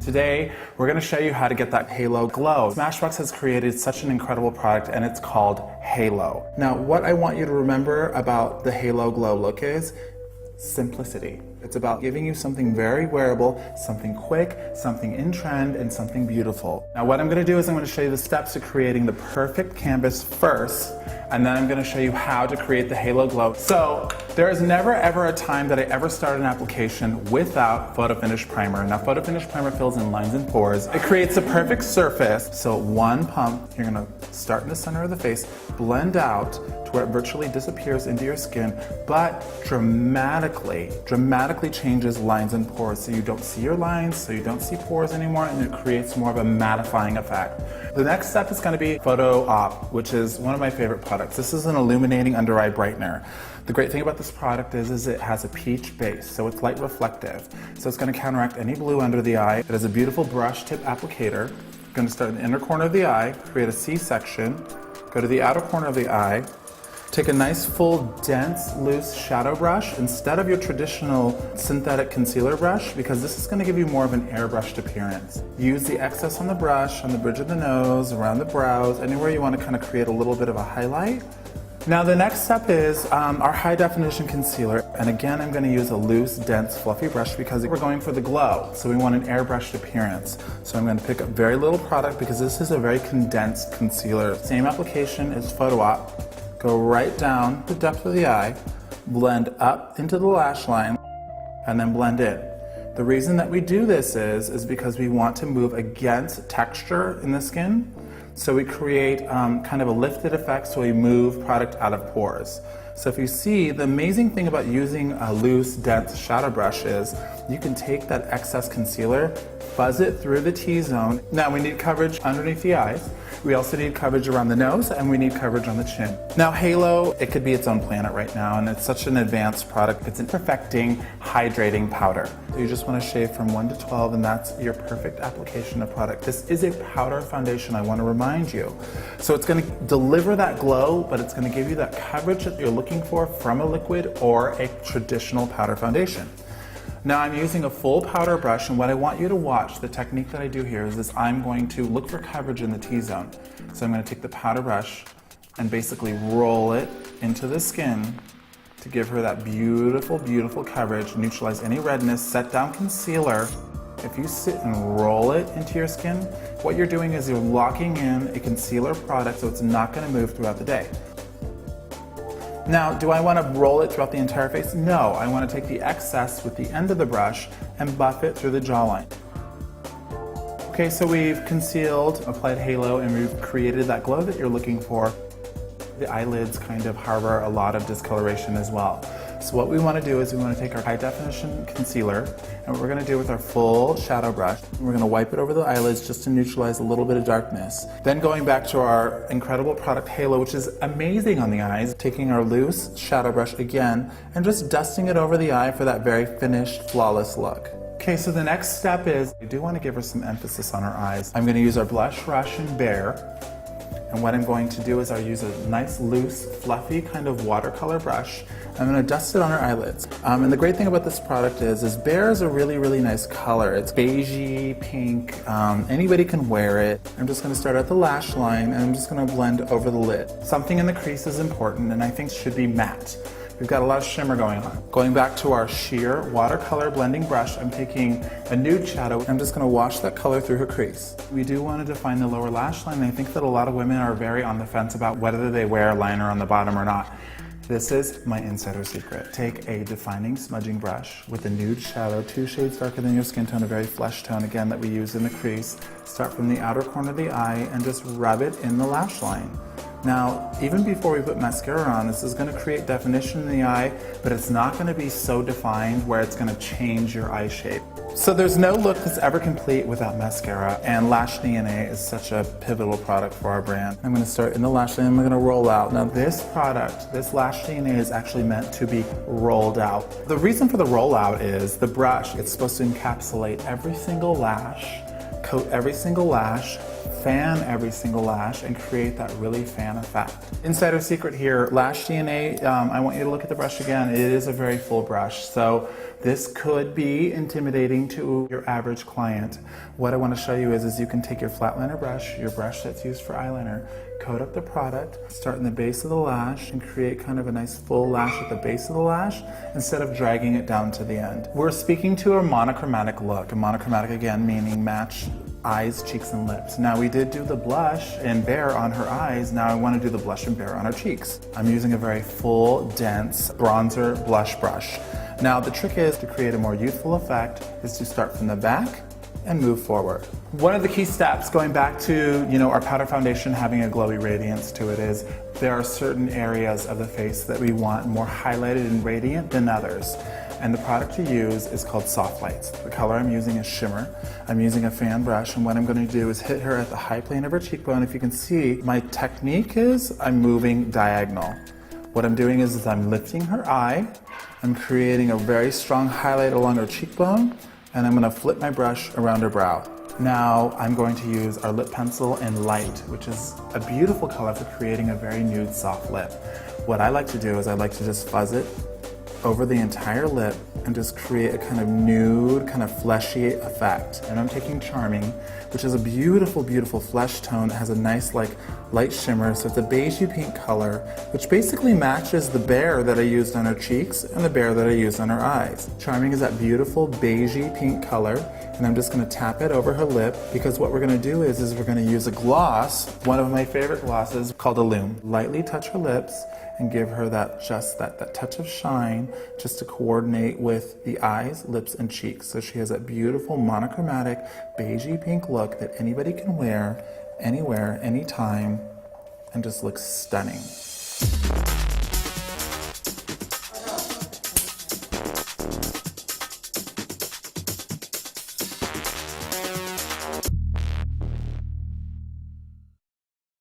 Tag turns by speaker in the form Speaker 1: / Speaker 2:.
Speaker 1: Today, we're going to show you how to get that halo glow. Smashbox has created such an incredible product, and it's called Halo. Now, what I want you to remember about the halo glow look is simplicity. It's about giving you something very wearable, something quick, something in trend, and something beautiful. Now, what I'm going to do is I'm going to show you the steps to creating the perfect canvas first, and then I'm going to show you how to create the halo glow. So there is never ever a time that I ever start an application without Photo Finish Primer. Now, Photo Finish Primer fills in lines and pores. It creates a perfect surface. So one pump, you're going to start in the center of the face, blend out to where it virtually disappears into your skin, but dramatically changes lines and pores, so you don't see your lines, so you don't see pores anymore, and it creates more of a mattifying effect. The next step is going to be Photo Op, which is one of my favorite products. This is an illuminating under eye brightener. The great thing about this product is it has a peach base, so it's light reflective. So it's going to counteract any blue under the eye. It has a beautiful brush tip applicator. You're going to start in the inner corner of the eye, create a C-section, go to the outer corner of the eye, take a nice full dense loose shadow brush instead of your traditional synthetic concealer brush, because this is going to give you more of an airbrushed appearance. Use the excess on the brush, on the bridge of the nose, around the brows, anywhere you want to kind of create a little bit of a highlight. Now the next step is our high definition concealer, and again I'm going to use a loose, dense, fluffy brush because we're going for the glow, so we want an airbrushed appearance. So I'm going to pick up very little product because this is a very condensed concealer. Same application as Photo Op. Go right down the depth of the eye, blend up into the lash line, and then blend in. The reason that we do this is because we want to move against texture in the skin. So we create kind of a lifted effect, so we move product out of pores. So if you see, the amazing thing about using a loose, dense shadow brush is you can take that excess concealer, fuzz it through the T-zone. Now we need coverage underneath the eyes. We also need coverage around the nose, and we need coverage on the chin. Now Halo, it could be its own planet right now, and it's such an advanced product. It's a perfecting, hydrating powder. So you just want to shave from 1 to 12, and that's your perfect application of product. This is a powder foundation, I want to remind you. So it's going to deliver that glow, but it's going to give you that coverage that you're looking for from a liquid or a traditional powder foundation. Now I'm using a full powder brush, and what I want you to watch, the technique that I do here is I'm going to look for coverage in the T-zone. So I'm going to take the powder brush and basically roll it into the skin to give her that beautiful, beautiful coverage, neutralize any redness, set down concealer. If you sit and roll it into your skin, what you're doing is you're locking in a concealer product so it's not going to move throughout the day. Now, do I want to roll it throughout the entire face? No, I want to take the excess with the end of the brush and buff it through the jawline. Okay, so we've concealed, applied halo, and we've created that glow that you're looking for. The eyelids kind of harbor a lot of discoloration as well. So what we want to do is we want to take our high definition concealer, and what we're going to do with our full shadow brush, we're going to wipe it over the eyelids just to neutralize a little bit of darkness. Then going back to our incredible product Halo, which is amazing on the eyes, taking our loose shadow brush again and just dusting it over the eye for that very finished, flawless look. Okay, so the next step is, we do want to give her some emphasis on her eyes. I'm going to use our Blush Russian Bear. And what I'm going to do is I'll use a nice, loose, fluffy kind of watercolor brush. I'm going to dust it on her eyelids. And the great thing about this product is Bear is a really, really nice color. It's beigey, pink, anybody can wear it. I'm just going to start at the lash line, and I'm just going to blend over the lid. Something in the crease is important, and I think should be matte. We've got a lot of shimmer going on. Going back to our sheer watercolor blending brush, I'm taking a nude shadow. I'm just going to wash that color through her crease. We do want to define the lower lash line, and I think that a lot of women are very on the fence about whether they wear a liner on the bottom or not. This is my insider secret. Take a defining smudging brush with a nude shadow, 2 shades darker than your skin tone, a very flesh tone again that we use in the crease. Start from the outer corner of the eye and just rub it in the lash line. Now, even before we put mascara on, this is going to create definition in the eye, but it's not going to be so defined where it's going to change your eye shape. So there's no look that's ever complete without mascara, and Lash DNA is such a pivotal product for our brand. I'm going to start in the lash line, and I'm going to roll out. Now this product, this Lash DNA, is actually meant to be rolled out. The reason for the rollout is the brush, it's supposed to encapsulate every single lash, coat every single lash, fan every single lash and create that really fan effect. Insider secret here, Lash DNA, I want you to look at the brush again. It is a very full brush, so this could be intimidating to your average client. What I want to show you is you can take your flatliner brush, your brush that's used for eyeliner, coat up the product, start in the base of the lash, and create kind of a nice full lash at the base of the lash instead of dragging it down to the end. We're speaking to a monochromatic look. A monochromatic, again, meaning match eyes, cheeks, and lips. Now we did do the blush and bare on her eyes. Now I want to do the blush and bare on her cheeks. I'm using a very full, dense bronzer blush brush. Now the trick is to create a more youthful effect is to start from the back and move forward. One of the key steps, going back to our powder foundation having a glowy radiance to it, is there are certain areas of the face that we want more highlighted and radiant than others. And the product to use is called Soft Lights. The color I'm using is Shimmer. I'm using a fan brush, and what I'm going to do is hit her at the high plane of her cheekbone. If you can see, my technique is I'm moving diagonal. What I'm doing is I'm lifting her eye, I'm creating a very strong highlight along her cheekbone, and I'm going to flip my brush around her brow. Now I'm going to use our lip pencil in Light, which is a beautiful color for creating a very nude soft lip. What I like to do is I like to just fuzz it over the entire lip and just create a kind of nude, kind of fleshy effect. And I'm taking Charming, which is a beautiful, beautiful flesh tone that has a nice light shimmer. So it's a beigey pink color, which basically matches the bare that I used on her cheeks and the bare that I used on her eyes. Charming is that beautiful beigey pink color, and I'm just going to tap it over her lip, because what we're going to do is we're going to use a gloss, one of my favorite glosses called Illume. Lightly touch her lips and give her that touch of shine just to coordinate with the eyes, lips, and cheeks. So she has that beautiful monochromatic beigey pink look that anybody can wear, anywhere, anytime, and just looks stunning.